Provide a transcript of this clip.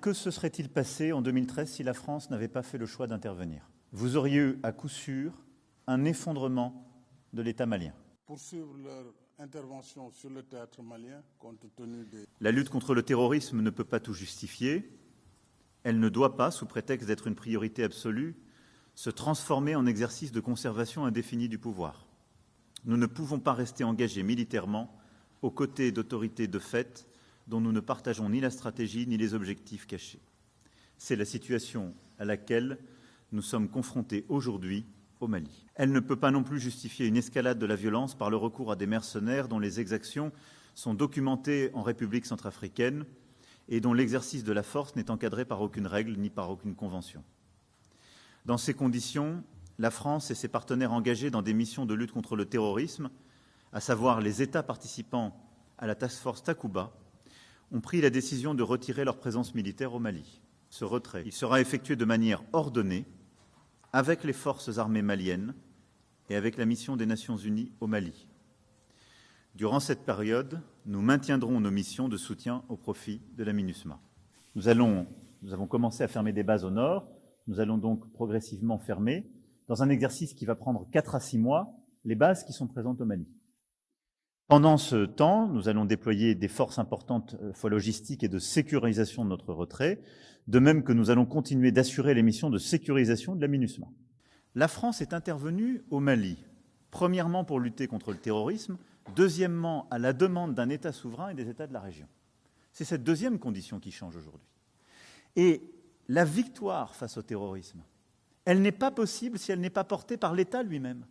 que se serait-il passé en 2013 si la France n'avait pas fait le choix d'intervenir? Vous auriez eu à coup sûr un effondrement de l'État malien. Poursuivre leur intervention sur le théâtre malien compte tenu des... La lutte contre le terrorisme ne peut pas tout justifier. Elle ne doit pas, sous prétexte d'être une priorité absolue, se transformer en exercice de conservation indéfinie du pouvoir. Nous ne pouvons pas rester engagés militairement aux côtés d'autorités de fait dont nous ne partageons ni la stratégie ni les objectifs cachés. C'est la situation à laquelle nous sommes confrontés aujourd'hui au Mali. Elle ne peut pas non plus justifier une escalade de la violence par le recours à des mercenaires dont les exactions sont documentées en République centrafricaine et dont l'exercice de la force n'est encadré par aucune règle ni par aucune convention. Dans ces conditions, la France et ses partenaires engagés dans des missions de lutte contre le terrorisme, à savoir les États participants à la Task Force Takuba, ont pris la décision de retirer leur présence militaire au Mali. Ce retrait, il sera effectué de manière ordonnée avec les forces armées maliennes et avec la mission des Nations Unies au Mali. Durant cette période, nous maintiendrons nos missions de soutien au profit de la MINUSMA. Nous avons commencé à fermer des bases au nord, nous allons donc progressivement fermer, dans un exercice qui va prendre 4 à 6 mois, les bases qui sont présentes au Mali. Pendant ce temps, nous allons déployer des forces importantes logistiques et de sécurisation de notre retrait, de même que nous allons continuer d'assurer les missions de sécurisation de la MINUSMA. La France est intervenue au Mali, premièrement pour lutter contre le terrorisme, deuxièmement à la demande d'un État souverain et des États de la région. C'est cette deuxième condition qui change aujourd'hui. Et la victoire face au terrorisme, elle n'est pas possible si elle n'est pas portée par l'État lui-même.